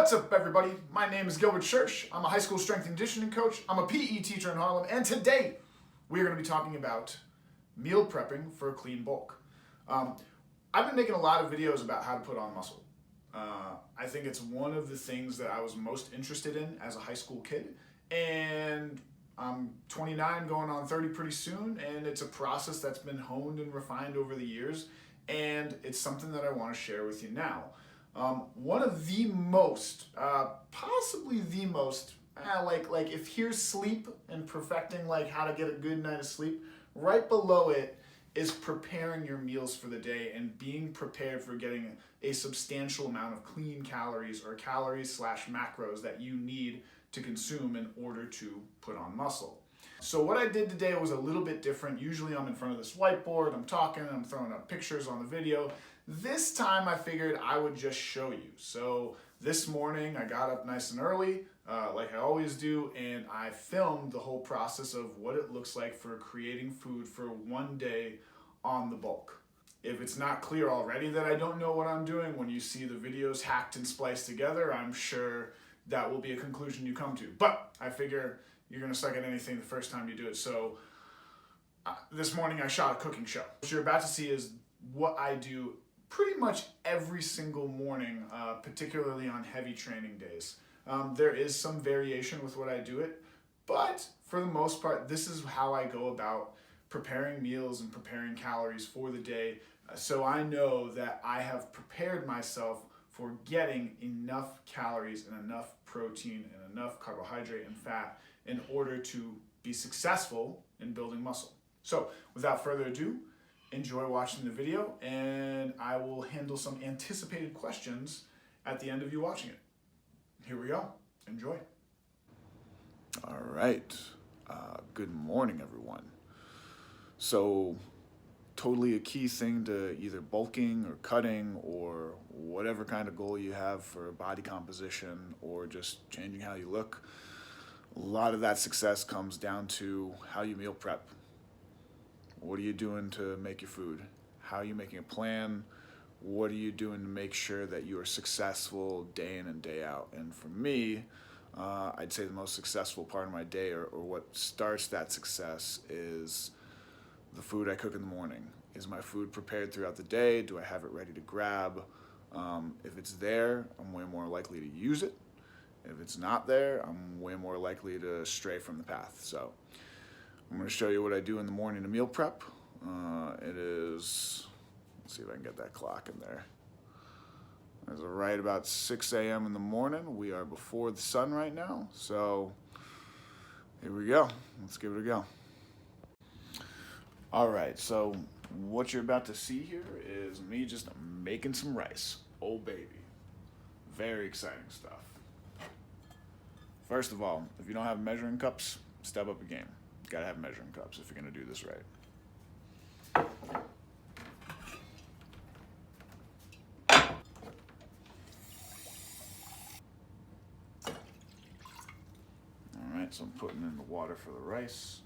What's up, everybody? My name is Gilbert Schurch. I'm a high school strength and conditioning coach. I'm a PE teacher in Harlem, and today we're going to be talking about meal prepping for a clean bulk. I've been making a lot of videos about how to put on muscle. I think it's one of the things that I was most interested in as a high school kid, and I'm 29 going on 30 pretty soon, and it's a process that's been honed and refined over the years, and it's something that I want to share with you now. One of the most, possibly the most, like if here's sleep and perfecting like how to get a good night of sleep, right below it is preparing your meals for the day and being prepared for getting a substantial amount of clean calories or calories/macros that you need to consume in order to put on muscle. So what I did today was a little bit different. Usually I'm in front of this whiteboard, I'm talking, I'm throwing up pictures on the video. This time I figured I would just show you. So this morning I got up nice and early, like I always do, and I filmed the whole process of what it looks like for creating food for one day on the bulk. If it's not clear already that I don't know what I'm doing, when you see the videos hacked and spliced together, I'm sure that will be a conclusion you come to. But I figure you're gonna suck at anything the first time you do it. So this morning I shot a cooking show. What you're about to see is what I do pretty much every single morning, particularly on heavy training days. There is some variation with what I do it, but for the most part, this is how I go about preparing meals and preparing calories for the day. So I know that I have prepared myself for getting enough calories and enough protein and enough carbohydrate and fat in order to be successful in building muscle. So without further ado, enjoy watching the video, and I will handle some anticipated questions at the end of you watching it. Here we go. Enjoy. All right. Good morning, everyone. So totally a key thing to either bulking or cutting or whatever kind of goal you have for body composition or just changing how you look. A lot of that success comes down to how you meal prep. What are you doing to make your food? How are you making a plan? What are you doing to make sure that you are successful day in and day out? And for me, I'd say the most successful part of my day or what starts that success is the food I cook in the morning. Is my food prepared throughout the day? Do I have it ready to grab? If it's there, I'm way more likely to use it. If it's not there, I'm way more likely to stray from the path. So I'm going to show you what I do in the morning to meal prep. It is, let's see if I can get that clock in there. It's right about 6 a.m. in the morning. We are before the sun right now. So here we go. Let's give it a go. All right, so what you're about to see here is me just making some rice. Oh, baby. Very exciting stuff. First of all, if you don't have measuring cups, step up your game. You gotta have measuring cups if you're gonna do this right. All right, so I'm putting in the water for the rice.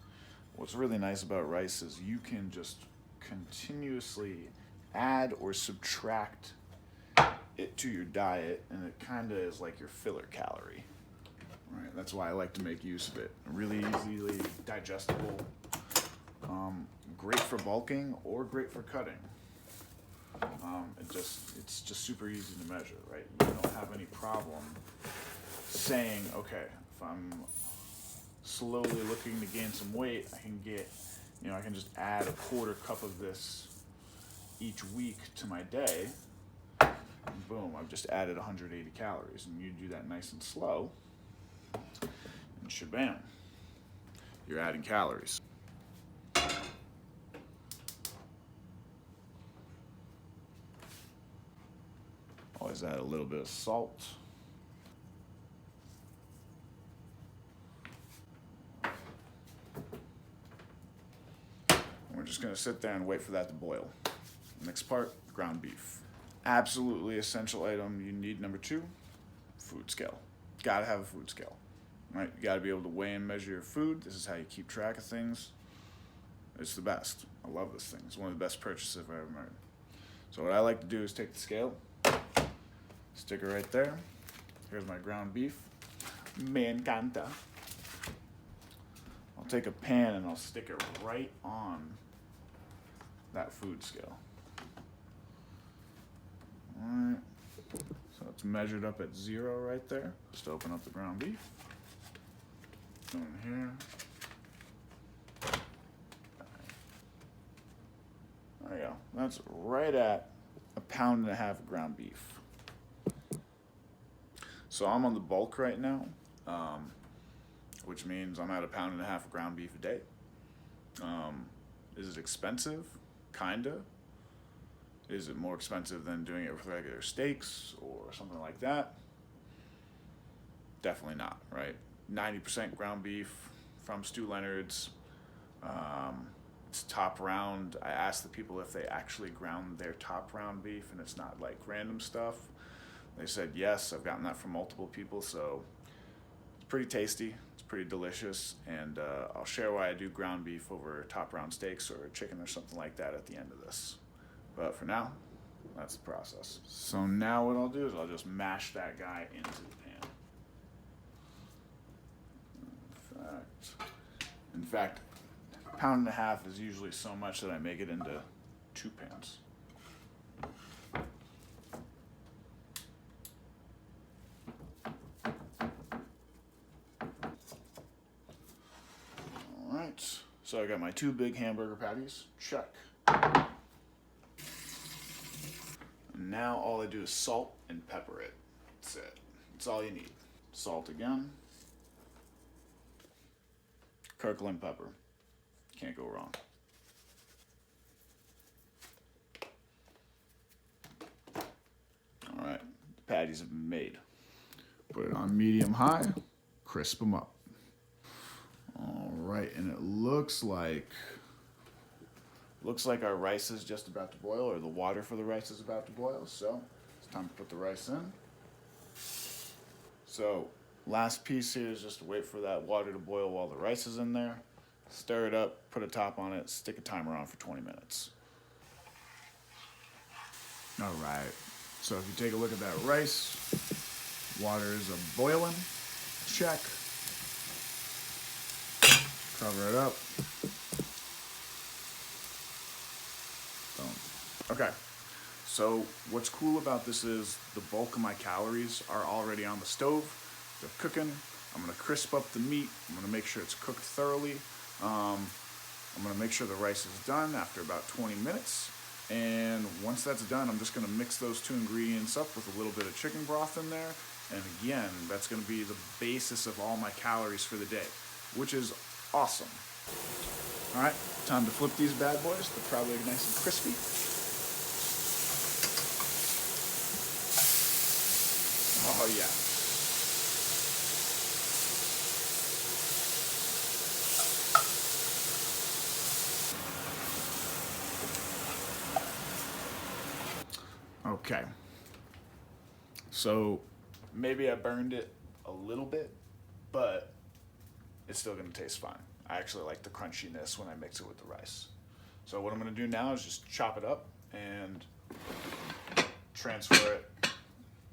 What's really nice about rice is you can just continuously add or subtract it to your diet, and it kind of is like your filler calorie. Right, that's why I like to make use of it. Really easily digestible, great for bulking or great for cutting. It's just super easy to measure, right? You don't have any problem saying, okay, if I'm slowly looking to gain some weight, I can just add a quarter cup of this each week to my day. And boom, I've just added 180 calories, and you do that nice and slow. And shabam, you're adding calories. Always add a little bit of salt. We're just gonna sit there and wait for that to boil. Next part, ground beef. Absolutely essential item you need. Number 2, food scale. Gotta have a food scale. Right, you got to be able to weigh and measure your food. This is how you keep track of things. It's the best. I love this thing. It's one of the best purchases I've ever made. So what I like to do is take the scale, stick it right there, Here's my ground beef. Me encanta. I'll take a pan and I'll stick it right on that food scale. Alright. So it's measured up at 0 right there. Just open up the ground beef. Go in here. There you go. That's right at 1.5 pounds of ground beef. So I'm on the bulk right now, which means I'm at 1.5 pounds of ground beef a day. Is it expensive? Kinda. Is it more expensive than doing it with regular steaks or something like that? Definitely not, right? 90% ground beef from Stu Leonard's. It's top round. I asked the people if they actually ground their top round beef and it's not like random stuff. They said yes. I've gotten that from multiple people, so it's pretty tasty. It's pretty delicious, and I'll share why I do ground beef over top round steaks or chicken or something like that at the end of this. But for now, that's the process. So now what I'll do is I'll just mash that guy into the pan. In fact, 1.5 pounds is usually so much that I make it into 2 pans. All right, so I got my 2 big hamburger patties. Check. Now all I do is salt and pepper it. That's it. That's all you need. Salt again. Kirkland pepper. Can't go wrong. All right, the patties have been made. Put it on medium high, crisp them up. All right, and it looks like our rice is just about to boil, or the water for the rice is about to boil, so it's time to put the rice in. So last piece here is just to wait for that water to boil while the rice is in there. Stir it up, put a top on it, stick a timer on for 20 minutes. All right, so if you take a look at that rice, water is boiling, check. Cover it up. Boom. Okay, so what's cool about this is the bulk of my calories are already on the stove. They're cooking. I'm gonna crisp up the meat. I'm gonna make sure it's cooked thoroughly. I'm gonna make sure the rice is done after about 20 minutes. And once that's done, I'm just gonna mix those 2 ingredients up with a little bit of chicken broth in there. And again, that's gonna be the basis of all my calories for the day, which is awesome. All right, time to flip these bad boys. They're probably nice and crispy. Oh yeah. Okay, so maybe I burned it a little bit, but it's still gonna taste fine. I actually like the crunchiness when I mix it with the rice. So what I'm gonna do now is just chop it up and transfer it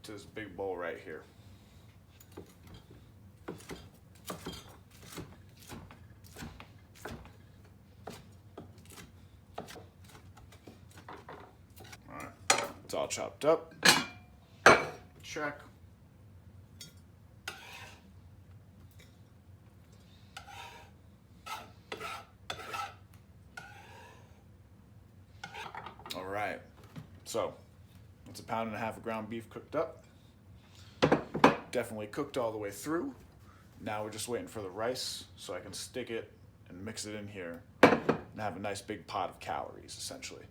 to this big bowl right here. All right, it's all chopped up. Check. All right, so it's 1.5 pounds of ground beef cooked up. Definitely cooked all the way through. Now we're just waiting for the rice so I can stick it and mix it in here and have a nice big pot of calories, essentially.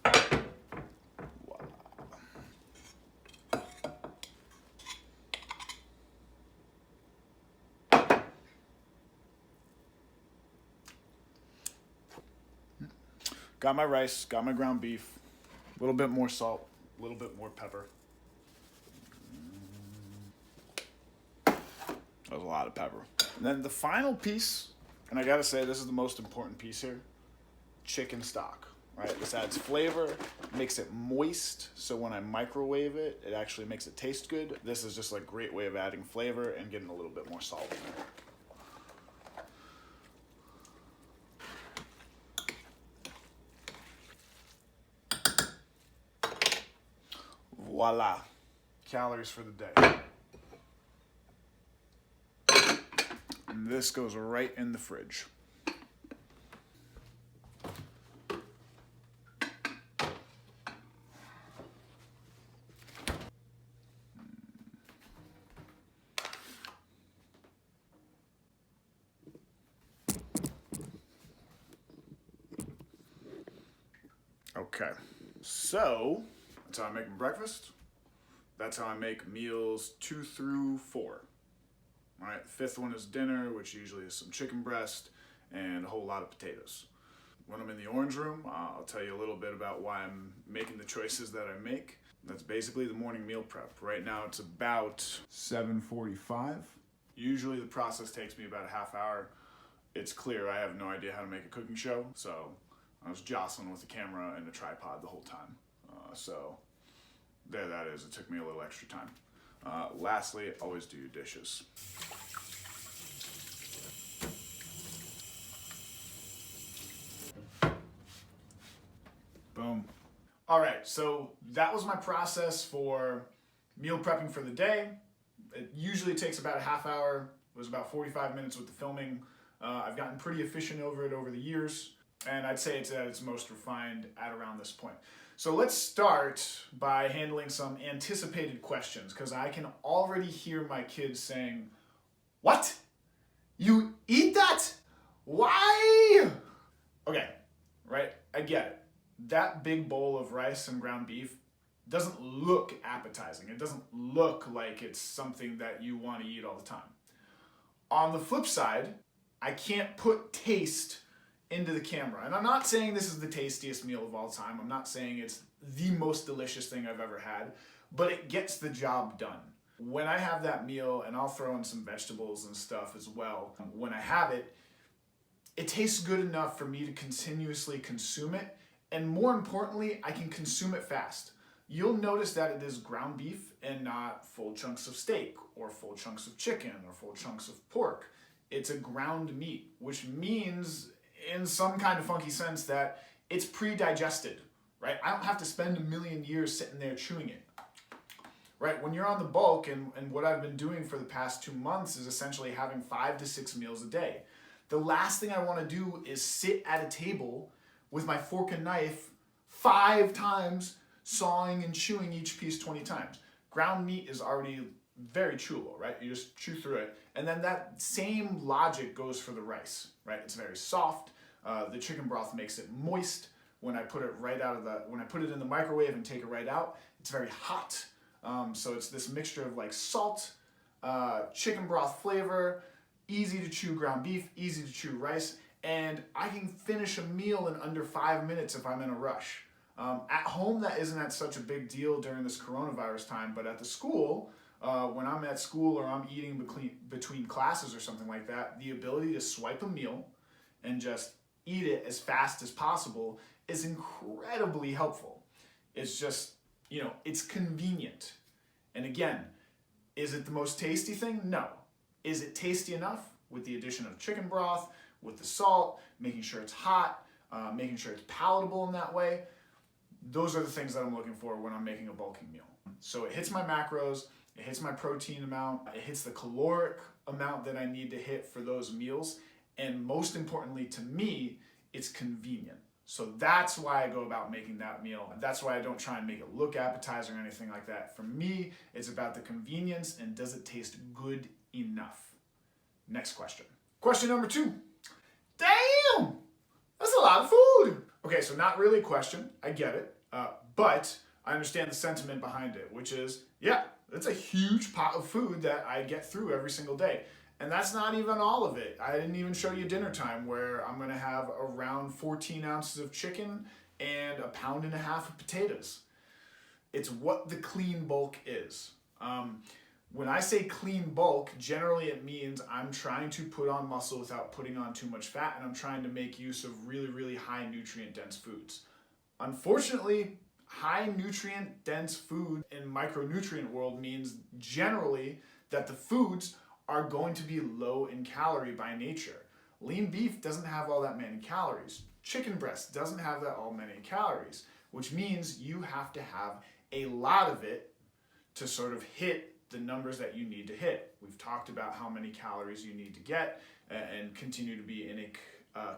Wow. Got my rice, got my ground beef, a little bit more salt, a little bit more pepper. That was a lot of pepper. And then the final piece, and I gotta say this is the most important piece here, chicken stock. right? This adds flavor, makes it moist, so when I microwave it, it actually makes it taste good. This is just like a great way of adding flavor and getting a little bit more salt in there. Voila, calories for the day. And this goes right in the fridge. Okay, so that's how I make my breakfast. That's how I make meals 2 through 4. All right, the fifth one is dinner, which usually is some chicken breast and a whole lot of potatoes. When I'm in the orange room, I'll tell you a little bit about why I'm making the choices that I make. That's basically the morning meal prep. Right now it's about 7:45. Usually the process takes me about a half hour. It's clear I have no idea how to make a cooking show, so I was jostling with the camera and the tripod the whole time. So there that is. It took me a little extra time. Lastly, always do your dishes. Boom. All right, so that was my process for meal prepping for the day. It usually takes about a half hour. It was about 45 minutes with the filming. I've gotten pretty efficient over it over the years, and I'd say it's at its most refined at around this point. So let's start by handling some anticipated questions, because I can already hear my kids saying, "What? You eat that? Why?" Okay, right? I get it. That big bowl of rice and ground beef doesn't look appetizing. It doesn't look like it's something that you want to eat all the time. On the flip side, I can't put taste into the camera. And I'm not saying this is the tastiest meal of all time. I'm not saying it's the most delicious thing I've ever had, but it gets the job done. When I have that meal, and I'll throw in some vegetables and stuff as well, when I have it, it tastes good enough for me to continuously consume it. And more importantly, I can consume it fast. You'll notice that it is ground beef and not full chunks of steak or full chunks of chicken or full chunks of pork. It's a ground meat, which means in some kind of funky sense that it's pre-digested, right? I don't have to spend a million years sitting there chewing it, right? When you're on the bulk, and what I've been doing for the past 2 months is essentially having 5 to 6 meals a day. The last thing I want to do is sit at a table with my fork and knife 5 times, sawing and chewing each piece 20 times. Ground meat is already very chewable, right? You just chew through it. And then that same logic goes for the rice, right? It's very soft. The chicken broth makes it moist. When I put it when I put it in the microwave and take it right out, it's very hot. So it's this mixture of like salt, chicken broth flavor, easy to chew ground beef, easy to chew rice, and I can finish a meal in under 5 minutes if I'm in a rush. At home, that isn't at such a big deal during this coronavirus time, but at the school, when I'm at school or I'm eating between classes or something like that, the ability to swipe a meal and just eat it as fast as possible is incredibly helpful. It's just, it's convenient. And again, is it the most tasty thing? No. Is it tasty enough with the addition of chicken broth, with the salt, making sure it's hot, making sure it's palatable in that way? Those are the things that I'm looking for when I'm making a bulking meal. So it hits my macros, it hits my protein amount, it hits the caloric amount that I need to hit for those meals, and most importantly to me, it's convenient. So that's why I go about making that meal. That's why I don't try and make it look appetizing or anything like that. For me, it's about the convenience and does it taste good enough? Next question. Question number 2. Damn! That's a lot of food! Okay, so not really a question. I get it. But I understand the sentiment behind it, which is, yeah, it's a huge pot of food that I get through every single day. And that's not even all of it. I didn't even show you dinner time, where I'm gonna have around 14 ounces of chicken and 1.5 pounds of potatoes. It's what the clean bulk is. When I say clean bulk, generally it means I'm trying to put on muscle without putting on too much fat, and I'm trying to make use of really, really high nutrient dense foods. Unfortunately, high nutrient dense food in micronutrient world means generally that the foods are going to be low in calorie by nature. Lean beef doesn't have all that many calories. Chicken breast doesn't have that all many calories, which means you have to have a lot of it to sort of hit the numbers that you need to hit. We've talked about how many calories you need to get and continue to be in a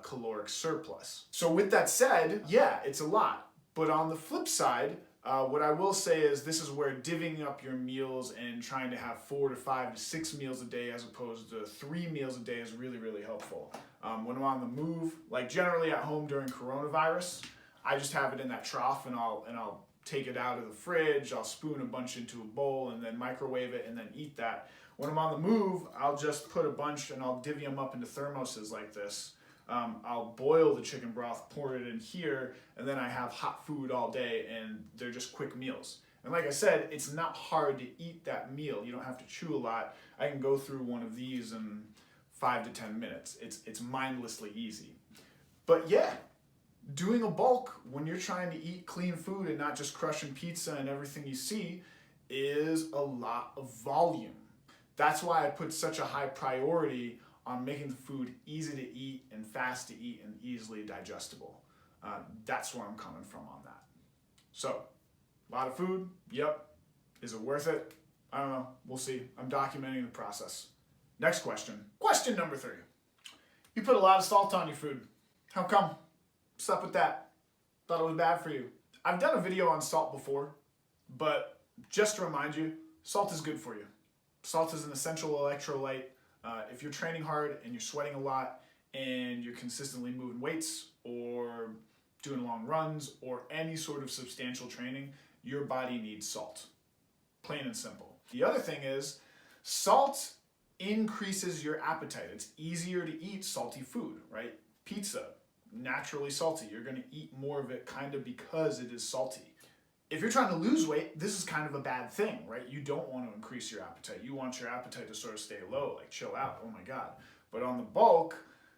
caloric surplus. So with that said, yeah, it's a lot. But on the flip side, what I will say is this is where divvying up your meals and trying to have 4 to 5 to 6 meals a day as opposed to 3 meals a day is really, really helpful. When I'm on the move, like generally at home during coronavirus, I just have it in that trough and I'll take it out of the fridge, I'll spoon a bunch into a bowl and then microwave it and then eat that. When I'm on the move, I'll just put a bunch and I'll divvy them up into thermoses like this. I'll boil the chicken broth, pour it in here, and then I have hot food all day, and they're just quick meals. And like I said, it's not hard to eat that meal. You don't have to chew a lot. I can go through one of these in 5 to 10 minutes. It's mindlessly easy. But yeah, doing a bulk when you're trying to eat clean food and not just crushing pizza and everything you see is a lot of volume. That's why I put such a high priority on making the food easy to eat and fast to eat and easily digestible. That's where I'm coming from on that. So, a lot of food, yep. Is it worth it? I don't know, we'll see. I'm documenting the process. Next question. Question number 3. You put a lot of salt on your food. How come? What's up with that? Thought it was bad for you. I've done a video on salt before, but just to remind you, salt is good for you. Salt is an essential electrolyte. If you're training hard and you're sweating a lot and you're consistently moving weights or doing long runs or any sort of substantial training, your body needs salt. Plain and simple. The other thing is salt increases your appetite. It's easier to eat salty food, right? Pizza, naturally salty. You're going to eat more of it kind of because it is salty. If you're trying to lose weight, this is kind of a bad thing, right? You don't want to increase your appetite. You want your appetite to sort of stay low, like chill out, oh my God. But on the bulk,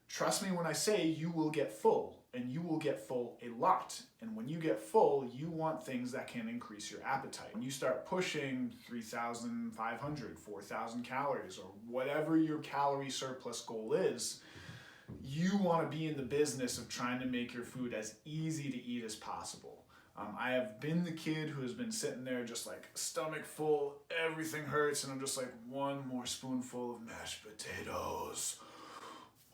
trust me when I say you will get full, and you will get full a lot. And when you get full, you want things that can increase your appetite. When you start pushing 3,500, 4,000 calories, or whatever your calorie surplus goal is, you want to be in the business of trying to make your food as easy to eat as possible. I have been the kid who has been sitting there just like stomach full, everything hurts, and I'm just like, one more spoonful of mashed potatoes.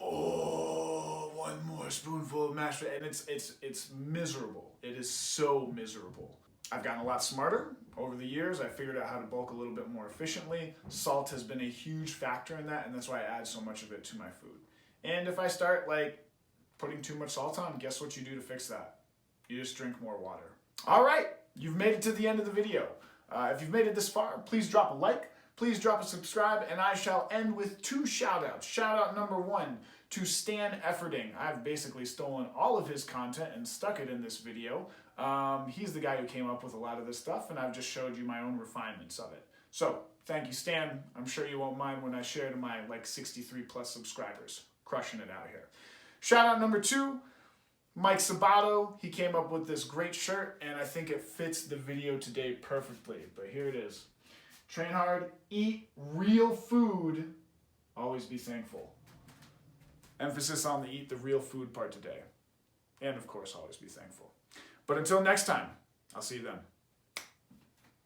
Oh, one more spoonful of mashed potatoes. And it's miserable. It is so miserable. I've gotten a lot smarter over the years. I figured out how to bulk a little bit more efficiently. Salt has been a huge factor in that, and that's why I add so much of it to my food. And if I start like putting too much salt on, guess what you do to fix that? You just drink more water. All right, you've made it to the end of the video. If you've made it this far, please drop a like, please drop a subscribe, and I shall end with 2 shout outs. Shout out number 1 to Stan Efferding. I've basically stolen all of his content and stuck it in this video. He's the guy who came up with a lot of this stuff, and I've just showed you my own refinements of it. So, thank you, Stan. I'm sure you won't mind when I share to my like 63 plus subscribers. Crushing it out here. Shout out number 2, Mike Sabato. He came up with this great shirt, and I think it fits the video today perfectly. But here it is. Train hard, eat real food, always be thankful. Emphasis on the eat the real food part today. And of course, always be thankful. But until next time, I'll see you then.